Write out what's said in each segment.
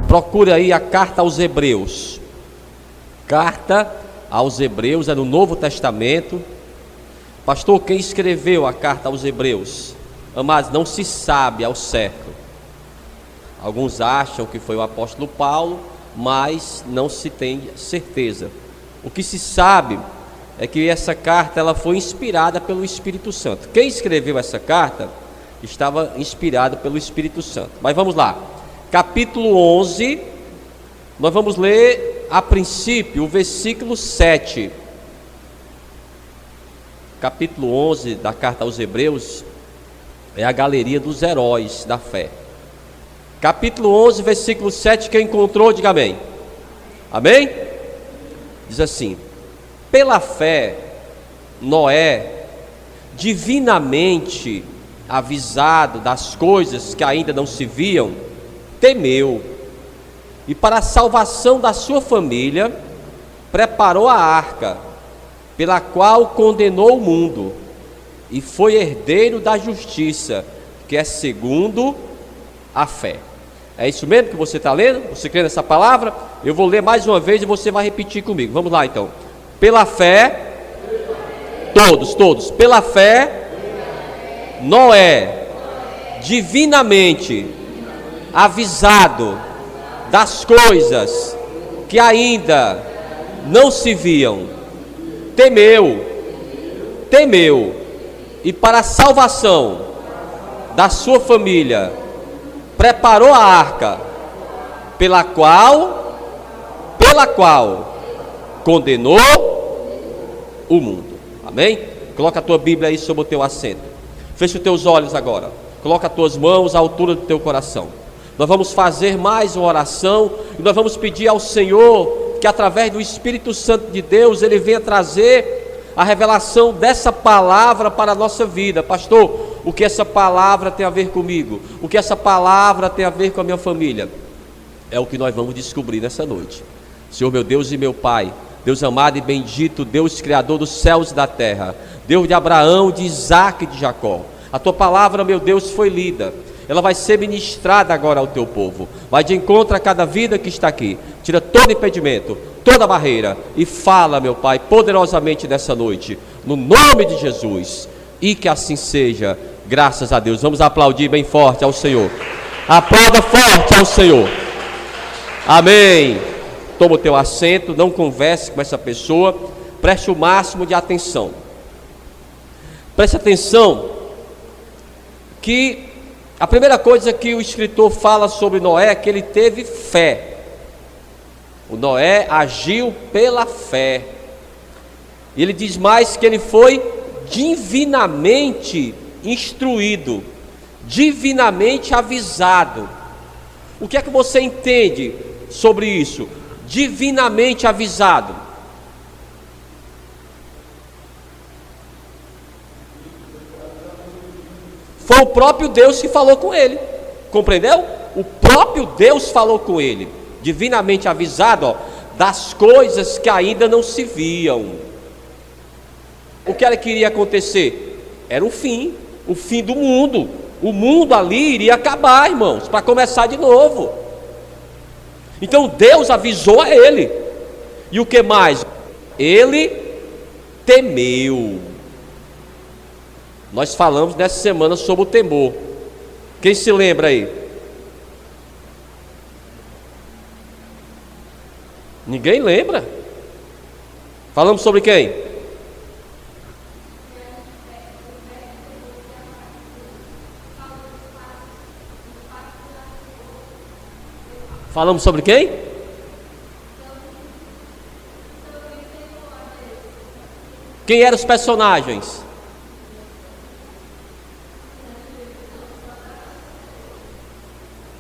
Procure aí a carta aos Hebreus. Carta aos Hebreus, é no Novo Testamento. Pastor, quem escreveu a carta aos Hebreus? Amados, não se sabe ao certo. Alguns acham que foi o apóstolo Paulo, mas não se tem certeza. O que se sabe é que essa carta ela foi inspirada pelo Espírito Santo. Quem escreveu essa carta estava inspirado pelo Espírito Santo. Mas vamos lá. Capítulo 11, nós vamos ler a princípio o versículo 7. Capítulo 11 da carta aos Hebreus é a galeria dos heróis da fé. Capítulo 11, versículo 7, quem encontrou, diga amém. Amém? Diz assim: pela fé, Noé, divinamente avisado das coisas que ainda não se viam, temeu, e para a salvação da sua família, preparou a arca, pela qual condenou o mundo, e foi herdeiro da justiça, que é segundo a fé. É isso mesmo que você está lendo? Você crê nessa palavra? Eu vou ler mais uma vez e você vai repetir comigo. Vamos lá então. Pela fé, todos, pela fé, Noé, divinamente avisado das coisas que ainda não se viam, temeu, e para a salvação da sua família, preparou a arca, pela qual condenou o mundo. Amém? Coloca a tua Bíblia aí sobre o teu assento. Fecha os teus olhos agora. Coloca as tuas mãos à altura do teu coração. Nós vamos fazer mais uma oração e nós vamos pedir ao Senhor que através do Espírito Santo de Deus Ele venha trazer a revelação dessa palavra para a nossa vida. Pastor, o que essa palavra tem a ver comigo? O que essa palavra tem a ver com a minha família? É o que nós vamos descobrir nessa noite. Senhor meu Deus e meu Pai, Deus amado e bendito, Deus criador dos céus e da terra, Deus de Abraão, de Isaac e de Jacó, a tua palavra, meu Deus, foi lida, ela vai ser ministrada agora ao teu povo, vai de encontro a cada vida que está aqui, tira todo impedimento, toda barreira, e fala, meu Pai, poderosamente nessa noite, no nome de Jesus, e que assim seja, graças a Deus. Vamos aplaudir bem forte ao Senhor, aplauda forte ao Senhor, amém. Toma o teu assento, não converse com essa pessoa, preste o máximo de atenção, preste atenção, que a primeira coisa que o escritor fala sobre Noé é que ele teve fé. O Noé agiu pela fé. E ele diz mais que ele foi divinamente instruído, divinamente avisado. O que é que você entende sobre isso? Divinamente avisado. Foi o próprio Deus que falou com ele, compreendeu? O próprio Deus falou com ele, divinamente avisado, das coisas que ainda não se viam. O que era que iria acontecer? Era o fim do mundo. O mundo ali iria acabar, irmãos, para começar de novo. Então Deus avisou a ele. E o que mais? Ele temeu. Nós falamos nessa semana sobre o temor. Quem se lembra aí? Ninguém lembra? Falamos sobre quem? Falamos sobre quem? Quem eram os personagens?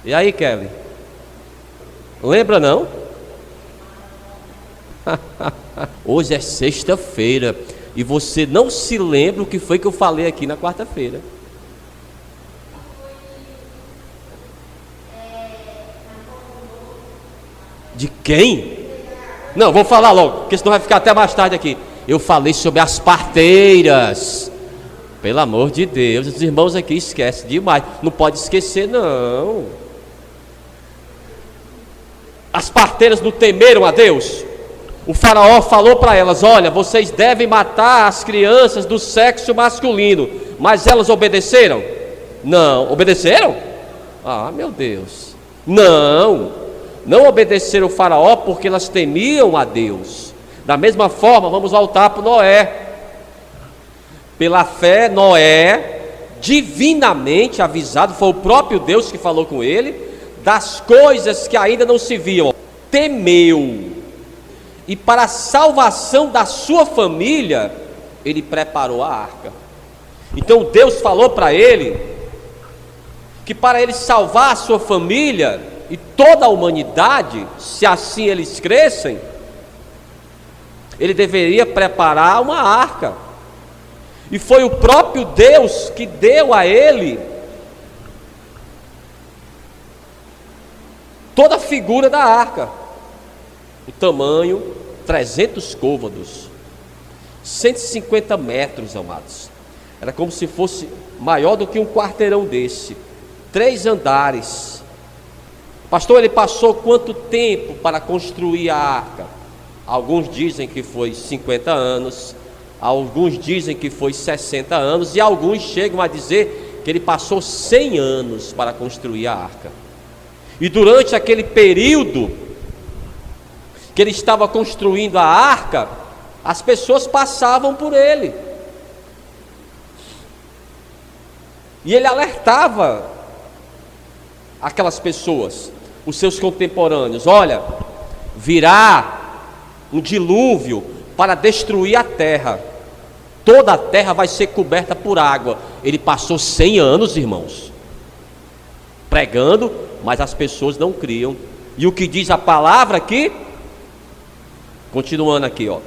E aí, Kevin? Lembra não? Hoje é sexta-feira e você não se lembra o que foi que eu falei aqui na quarta-feira. De quem? Não, vou falar logo, porque senão vai ficar até mais tarde aqui. Eu falei sobre as parteiras. Pelo amor de Deus, os irmãos aqui esquecem demais. Não pode esquecer não. As parteiras não temeram a Deus. O faraó falou para elas: olha, vocês devem matar as crianças do sexo masculino. Mas elas obedeceram? Não. Obedeceram? Ah, meu Deus. Não obedeceram o faraó porque elas temiam a Deus. Da mesma forma, vamos voltar para Noé. Pela fé, Noé, divinamente avisado, foi o próprio Deus que falou com ele, das coisas que ainda não se viam, temeu, e para a salvação da sua família, ele preparou a arca. Então Deus falou para ele, que para ele salvar a sua família, e toda a humanidade, se assim eles crescem, ele deveria preparar uma arca. E foi o próprio Deus que deu a ele toda a figura da arca. O tamanho, 300 côvados, 150 metros, amados. Era como se fosse maior do que um quarteirão desse, 3 andares. Pastor, ele passou quanto tempo para construir a arca? Alguns dizem que foi 50 anos, alguns dizem que foi 60 anos, e alguns chegam a dizer que ele passou 100 anos para construir a arca. E durante aquele período que ele estava construindo a arca, as pessoas passavam por ele, e ele alertava aquelas pessoas, os seus contemporâneos: olha, virá um dilúvio para destruir a terra, toda a terra vai ser coberta por água. Ele passou 100 anos, irmãos, pregando, mas as pessoas não criam. E o que diz a palavra aqui? Continuando aqui, ó.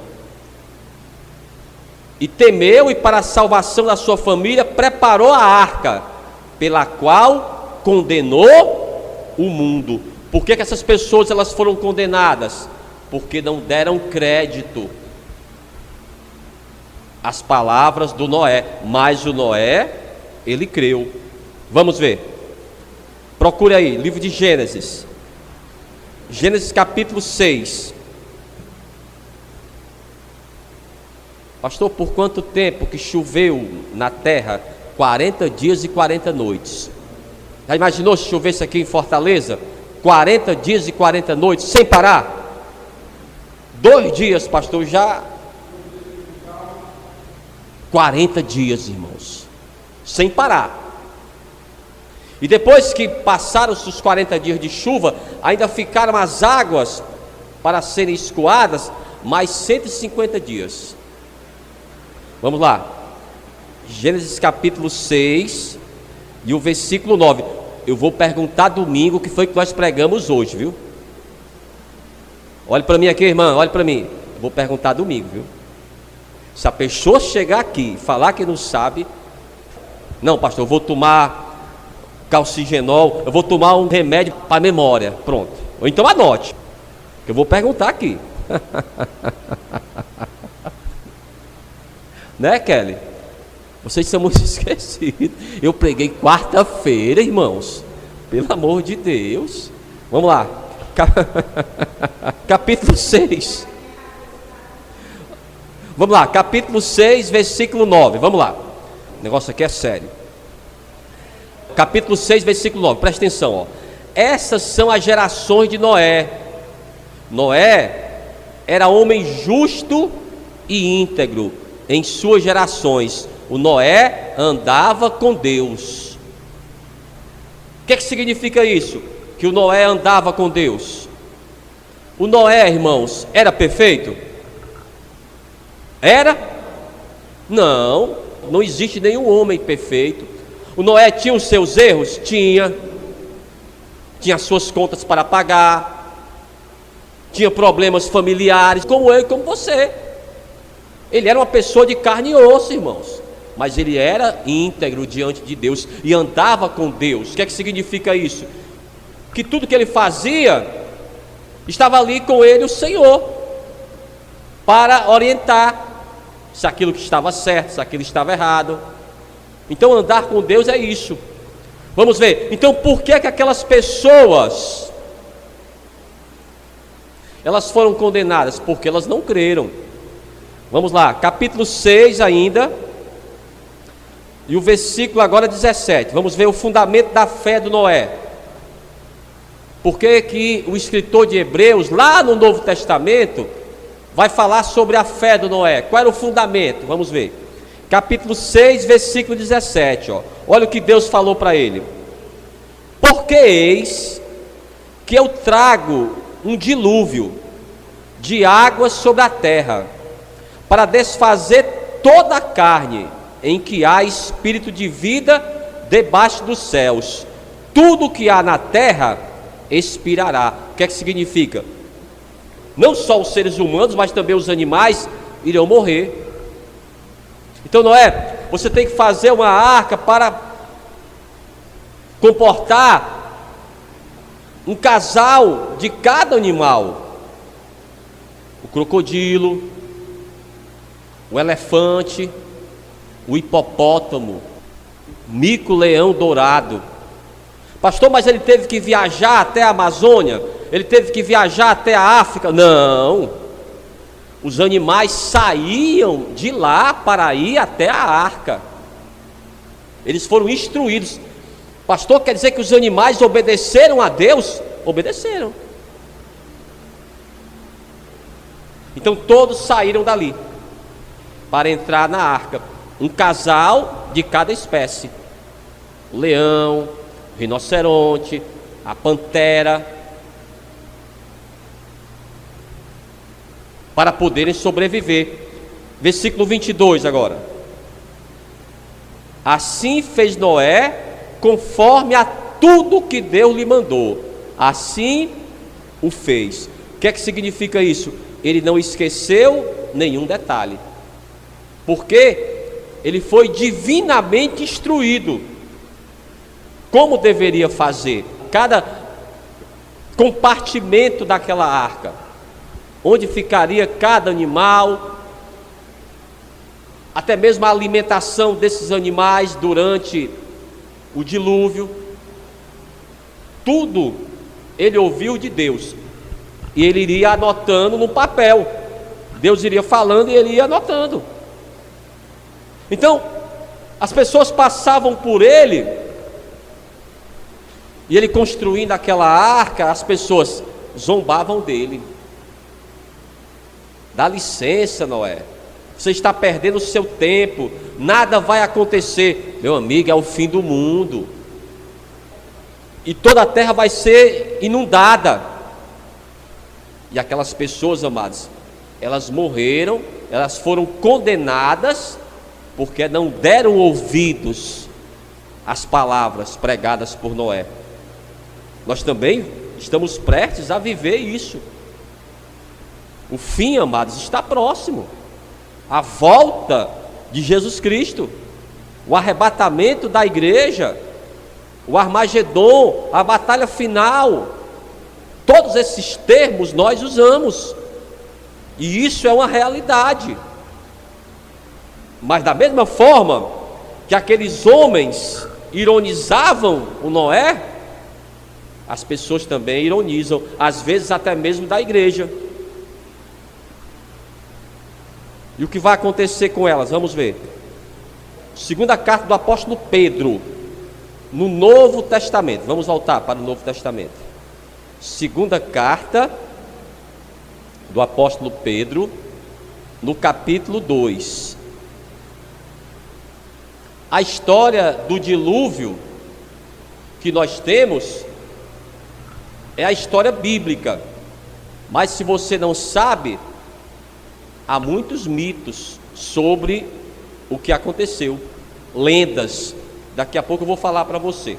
E temeu, e para a salvação da sua família preparou a arca, pela qual condenou o mundo. Por que essas pessoas elas foram condenadas? Porque não deram crédito às palavras do Noé. Mas o Noé, ele creu. Vamos ver. Procure aí, livro de Gênesis. Gênesis capítulo 6. Pastor, por quanto tempo que choveu na terra? 40 dias e 40 noites. Já imaginou se chovesse aqui em Fortaleza? 40 dias e 40 noites, sem parar? 2 dias, pastor, já 40 dias, irmãos, sem parar. E depois que passaram os 40 dias de chuva, ainda ficaram as águas para serem escoadas, mais 150 dias. Vamos lá, Gênesis capítulo 6 e o versículo 9. Eu vou perguntar domingo o que foi que nós pregamos hoje, viu? Olhe para mim aqui, irmã, olhe para mim. Eu vou perguntar domingo, viu? Se a pessoa chegar aqui e falar que não sabe, não, pastor, eu vou tomar calcigenol, eu vou tomar um remédio para memória, pronto. Ou então anote, que eu vou perguntar aqui. Né, Kelly? Vocês são muito esquecidos. Eu preguei quarta-feira, irmãos. Pelo amor de Deus. Vamos lá. Capítulo 6. Vamos lá, capítulo 6, versículo 9. Vamos lá. O negócio aqui é sério. Capítulo 6, versículo 9. Presta atenção, ó. Essas são as gerações de Noé. Noé era homem justo e íntegro em suas gerações. O Noé andava com Deus. O que significa isso? Que o Noé andava com Deus. O Noé, irmãos, era perfeito? Era? Não, não existe nenhum homem perfeito. O Noé tinha os seus erros? Tinha as suas contas para pagar, tinha problemas familiares, como eu e como você. Ele era uma pessoa de carne e osso, irmãos, mas ele era íntegro diante de Deus e andava com Deus. O que significa isso? Que tudo que ele fazia, estava ali com ele o Senhor, para orientar se aquilo que estava certo, se aquilo estava errado. Então andar com Deus é isso. Vamos ver, então por que aquelas pessoas Elas foram condenadas porque elas não creram. Vamos lá, capítulo 6 ainda, e o versículo agora 17. Vamos ver o fundamento da fé do Noé. Por que o escritor de Hebreus, lá no Novo Testamento, vai falar sobre a fé do Noé? Qual era o fundamento? Vamos ver. Capítulo 6, versículo 17. Olha o que Deus falou para ele. Porque eis que eu trago um dilúvio de águas sobre a terra, para desfazer toda a carne, em que há espírito de vida debaixo dos céus. Tudo que há na terra expirará. O que é que significa? Não só os seres humanos, mas também os animais irão morrer. Então, Noé, você tem que fazer uma arca para comportar um casal de cada animal: o crocodilo, o elefante, o hipopótamo, mico-leão dourado. Pastor, mas ele teve que viajar até a Amazônia? Ele teve que viajar até a África? Não. Os animais saíam de lá para ir até a arca. Eles foram instruídos. Pastor, quer dizer que os animais obedeceram a Deus? Obedeceram. Então todos saíram dali para entrar na arca. Um casal de cada espécie: o leão, o rinoceronte, a pantera, para poderem sobreviver. Versículo 22 agora. Assim fez Noé, conforme a tudo que Deus lhe mandou, assim o fez. O que é que significa isso? Ele não esqueceu nenhum detalhe, porque ele foi divinamente instruído como deveria fazer cada compartimento daquela arca, onde ficaria cada animal, até mesmo a alimentação desses animais durante o dilúvio. Tudo ele ouviu de Deus, e ele iria anotando no papel. Deus iria falando e ele ia anotando. Então, as pessoas passavam por ele, e ele construindo aquela arca, as pessoas zombavam dele. Dá licença, Noé, você está perdendo o seu tempo, nada vai acontecer. Meu amigo, é o fim do mundo, e toda a terra vai ser inundada. E aquelas pessoas, amados, elas morreram, elas foram condenadas, porque não deram ouvidos às palavras pregadas por Noé. Nós também estamos prestes a viver isso. O fim, amados, está próximo. A volta de Jesus Cristo, o arrebatamento da igreja, o Armagedon, a batalha final. Todos esses termos nós usamos, e isso é uma realidade. Mas da mesma forma que aqueles homens ironizavam o Noé, as pessoas também ironizam, às vezes até mesmo da igreja. E o que vai acontecer com elas? Vamos ver. Segunda carta do apóstolo Pedro, no Novo Testamento. Vamos voltar para o Novo Testamento. Segunda carta do apóstolo Pedro, no capítulo 2. A história do dilúvio que nós temos é a história bíblica, mas se você não sabe, há muitos mitos sobre o que aconteceu, lendas. Daqui a pouco eu vou falar para você.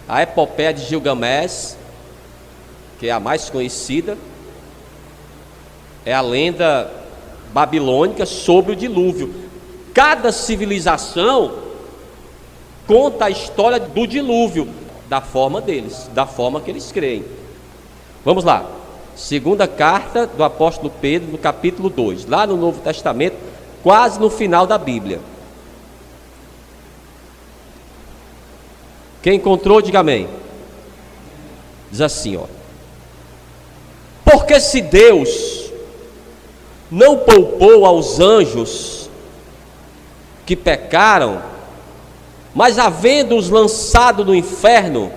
A epopeia de Gilgamesh, que é a mais conhecida, é a lenda babilônica sobre o dilúvio. Cada civilização conta a história do dilúvio da forma deles, da forma que eles creem. Vamos lá. Segunda carta do apóstolo Pedro, no capítulo 2, lá no Novo Testamento, quase no final da Bíblia. Quem encontrou, diga amém. Diz assim, Porque se Deus não poupou aos anjos que pecaram, mas havendo-os lançado no inferno,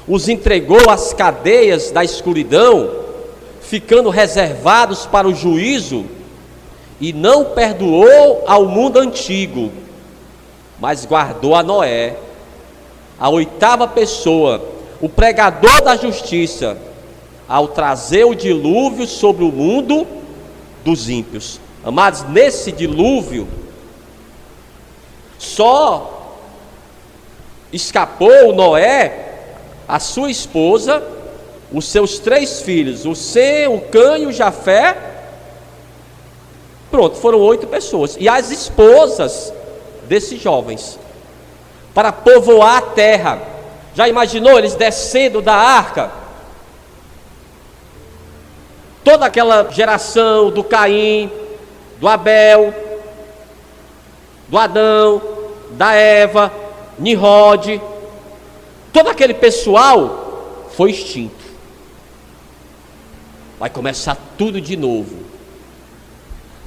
os entregou às cadeias da escuridão, ficando reservados para o juízo, e não perdoou ao mundo antigo, mas guardou a Noé, a oitava pessoa, o pregador da justiça, ao trazer o dilúvio sobre o mundo dos ímpios. Amados, nesse dilúvio, só escapou Noé, a sua esposa, os seus 3 filhos, o Sem, o Cã e o Jafé. Pronto, foram 8 pessoas. E as esposas desses jovens, para povoar a terra. Já imaginou eles descendo da arca? Toda aquela geração do Caim, do Abel, do Adão, da Eva, Nimrod, todo aquele pessoal foi extinto. Vai começar tudo de novo.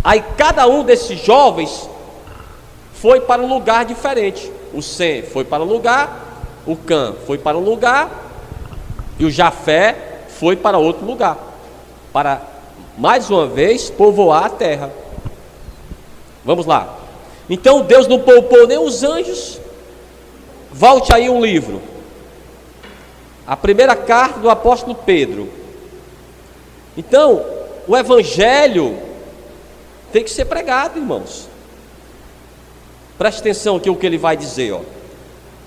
Aí cada um desses jovens foi para um lugar diferente. O Sem foi para um lugar, o Cã foi para um lugar, e o Jafé foi para outro lugar, para mais uma vez povoar a terra. Vamos lá. Então Deus não poupou nem os anjos. Volte aí um livro, a primeira carta do apóstolo Pedro. Então, o evangelho tem que ser pregado, irmãos. Preste atenção aqui o que ele vai dizer, ó.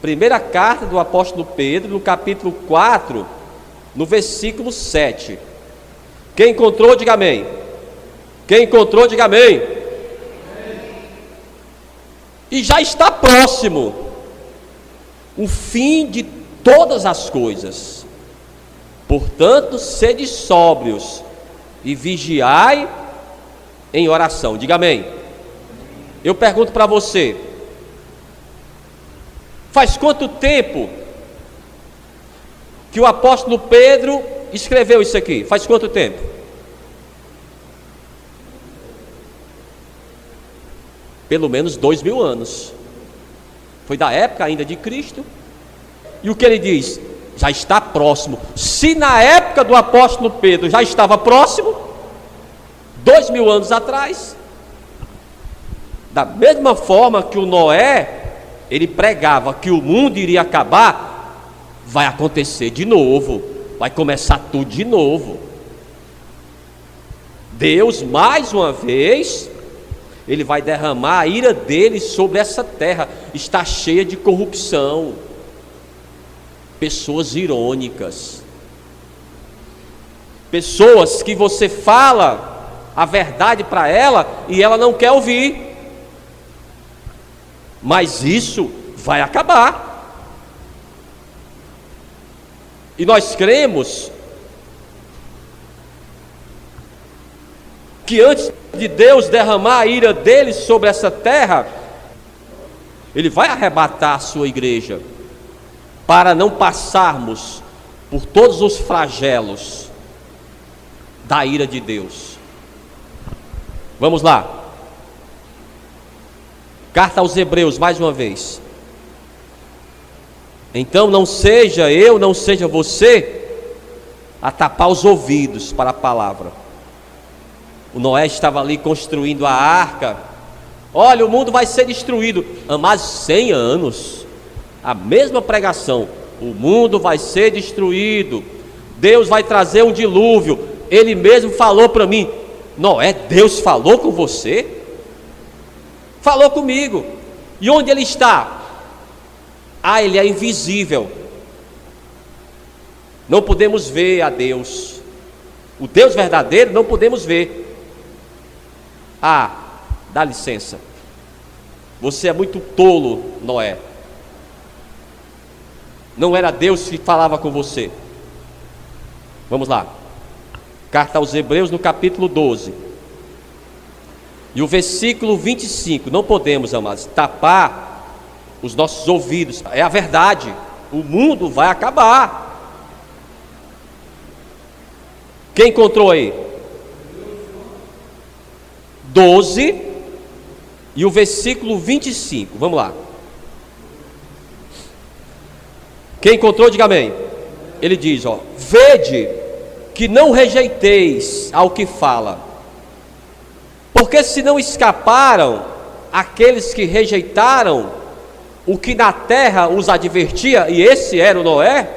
Primeira carta do apóstolo Pedro, no capítulo 4, no versículo 7. Quem encontrou, diga amém. Quem encontrou, diga amém. E já está próximo o fim de todas as coisas. Portanto, sede sóbrios e vigiai em oração. Diga amém. Eu pergunto para você, faz quanto tempo que o apóstolo Pedro escreveu isso aqui? Faz quanto tempo? Pelo menos 2000 anos. Foi da época ainda de Cristo. E o que ele diz? Já está próximo. Se na época do apóstolo Pedro já estava próximo, 2000 anos atrás, da mesma forma que o Noé, ele pregava que o mundo iria acabar, vai acontecer de novo, vai começar tudo de novo. Deus, mais uma vez, ele vai derramar a ira dele sobre essa terra. Está cheia de corrupção, pessoas irônicas, pessoas que você fala a verdade para ela e ela não quer ouvir. Mas isso vai acabar. E nós cremos que antes de Deus derramar a ira dele sobre essa terra, ele vai arrebatar a sua igreja, para não passarmos por todos os flagelos da ira de Deus. Vamos lá. Carta aos Hebreus, mais uma vez. Então não seja eu, não seja você a tapar os ouvidos para a palavra. O Noé estava ali construindo a arca. Olha, o mundo vai ser destruído. Há mais 100 anos, a mesma pregação. O mundo vai ser destruído. Deus vai trazer um dilúvio. Ele mesmo falou para mim. Noé, Deus falou com você? Falou comigo. E onde ele está? Ah, ele é invisível. Não podemos ver a Deus. O Deus verdadeiro não podemos ver. Ah, dá licença. Você é muito tolo, Noé. Não era Deus que falava com você. Vamos lá. Carta aos Hebreus, no capítulo 12. E o versículo 25. Não podemos, amados, tapar os nossos ouvidos. É a verdade. O mundo vai acabar. Quem encontrou aí? 12 e o versículo 25. Vamos lá. Quem encontrou, diga amém. Ele diz, ó: vede que não rejeiteis ao que fala, porque se não escaparam aqueles que rejeitaram o que na terra os advertia, e esse era o Noé,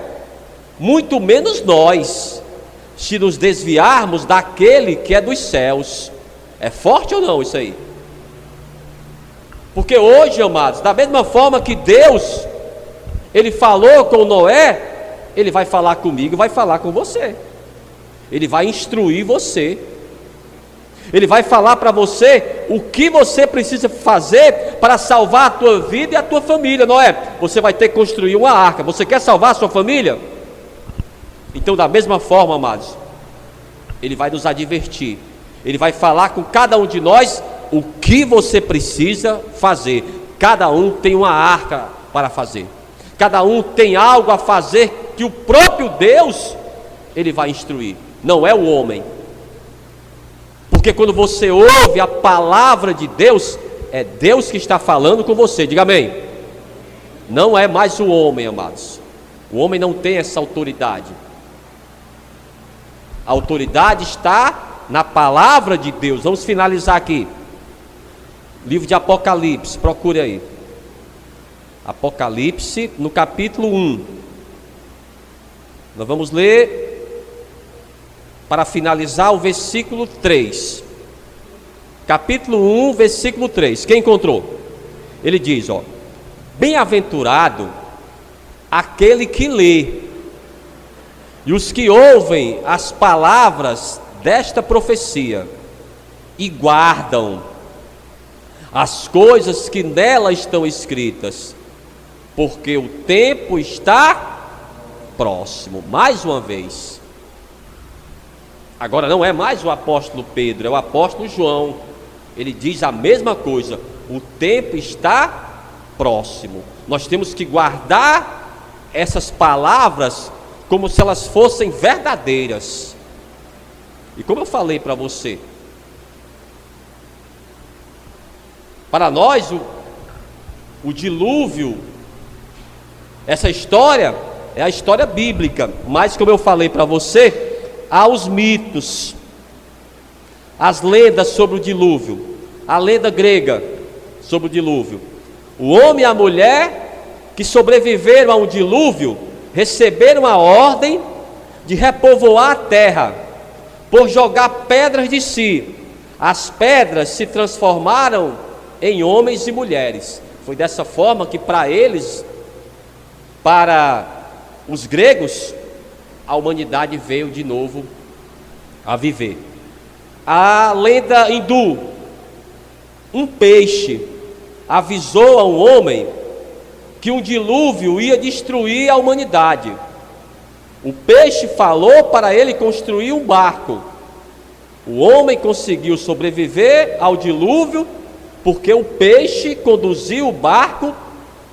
muito menos nós, se nos desviarmos daquele que é dos céus. É forte ou não isso aí? Porque hoje, amados, da mesma forma que Deus, Ele falou com Noé, Ele vai falar comigo, vai falar com você. Ele vai instruir você. Ele vai falar para você o que você precisa fazer para salvar a tua vida e a tua família. Noé, você vai ter que construir uma arca. Você quer salvar a sua família? Então, da mesma forma, amados, Ele vai nos advertir. Ele vai falar com cada um de nós o que você precisa fazer. Cada um tem uma arca para fazer. Cada um tem algo a fazer que o próprio Deus, Ele vai instruir. Não é o homem. Porque quando você ouve a palavra de Deus, é Deus que está falando com você. Diga amém. Não é mais o homem, amados. O homem não tem essa autoridade. A autoridade está na palavra de Deus. Vamos finalizar aqui. Livro de Apocalipse, procure aí. Apocalipse, no capítulo 1. Nós vamos ler, para finalizar, o versículo 3. Capítulo 1, versículo 3. Quem encontrou? Ele diz, ó: bem-aventurado aquele que lê, e os que ouvem as palavras desta profecia, e guardam as coisas que nela estão escritas, porque o tempo está próximo. Mais uma vez, agora não é mais o apóstolo Pedro, é o apóstolo João. Ele diz a mesma coisa: o tempo está próximo. Nós temos que guardar essas palavras como se elas fossem verdadeiras. E como eu falei para você, para nós o dilúvio, essa história é a história bíblica, mas como eu falei para você, há os mitos, as lendas sobre o dilúvio, a lenda grega sobre o dilúvio. O homem e a mulher que sobreviveram ao dilúvio receberam a ordem de repovoar a terra, por jogar pedras de si. As pedras se transformaram em homens e mulheres. Foi dessa forma que para eles, para os gregos, a humanidade veio de novo a viver. A lenda hindu: um peixe avisou a um homem que um dilúvio ia destruir a humanidade. O peixe falou para ele construir um barco. O homem conseguiu sobreviver ao dilúvio porque o peixe conduziu o barco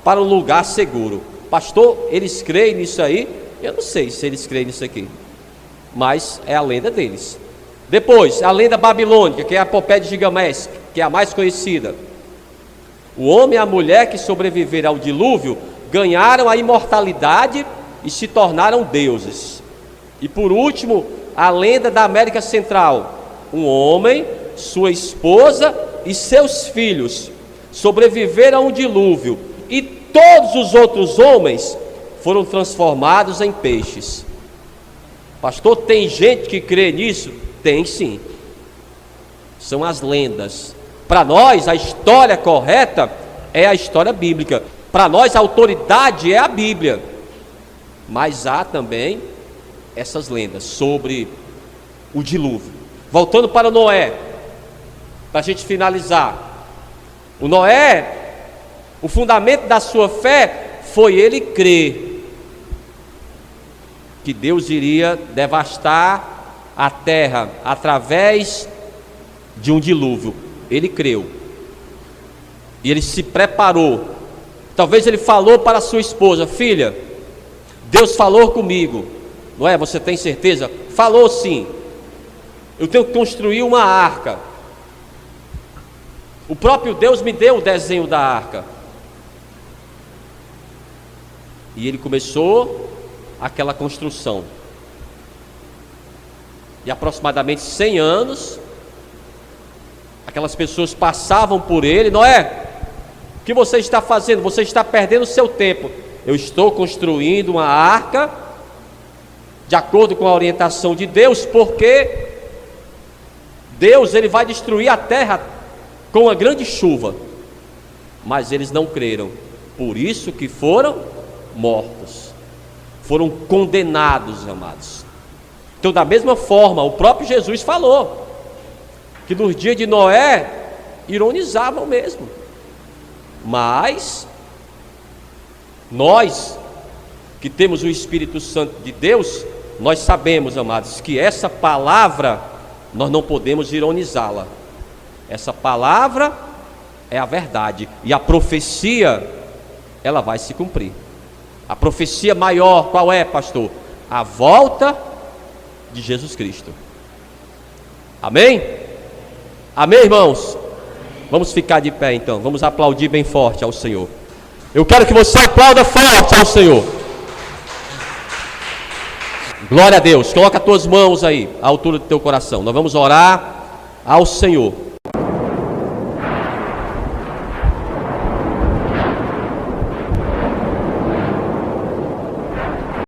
para um lugar seguro. Pastor, eles creem nisso aí? Eu não sei se eles creem nisso aqui, mas é a lenda deles. Depois, a lenda babilônica, que é a epopeia de Gilgamesh, que é a mais conhecida. O homem e a mulher que sobreviveram ao dilúvio ganharam a imortalidade e se tornaram deuses. E por último, a lenda da América Central: um homem, sua esposa e seus filhos sobreviveram ao dilúvio, e todos os outros homens foram transformados em peixes. Pastor, tem gente que crê nisso? Tem sim. São as lendas. Para nós, a história correta é a história bíblica. Para nós, a autoridade é a Bíblia. Mas há também essas lendas sobre o dilúvio. Voltando para Noé, para a gente finalizar. O Noé, o fundamento da sua fé foi ele crer que Deus iria devastar a terra através de um dilúvio. Ele creu e ele se preparou. Talvez ele falou para a sua esposa: filha, Deus falou comigo. Não é? Você tem certeza? Falou sim. Eu tenho que construir uma arca. O próprio Deus me deu o desenho da arca. E ele começou aquela construção. E aproximadamente 100 anos, aquelas pessoas passavam por ele. Noé, o que você está fazendo? Você está perdendo o seu tempo. Eu estou construindo uma arca, de acordo com a orientação de Deus, porque Deus ele vai destruir a terra com uma grande chuva. Mas eles não creram, por isso que foram mortos, foram condenados, amados. Então, da mesma forma, o próprio Jesus falou que nos dias de Noé ironizavam mesmo. Mas nós que temos o Espírito Santo de Deus, nós sabemos, amados, que essa palavra nós não podemos ironizá-la. Essa palavra é a verdade, e a profecia ela vai se cumprir. A profecia maior qual é, pastor? A volta de Jesus Cristo. Amém? Amém, irmãos? Vamos ficar de pé então, vamos aplaudir bem forte ao Senhor. Eu quero que você aplauda forte ao Senhor. Glória a Deus. Coloca as tuas mãos aí à altura do teu coração. Nós vamos orar ao Senhor.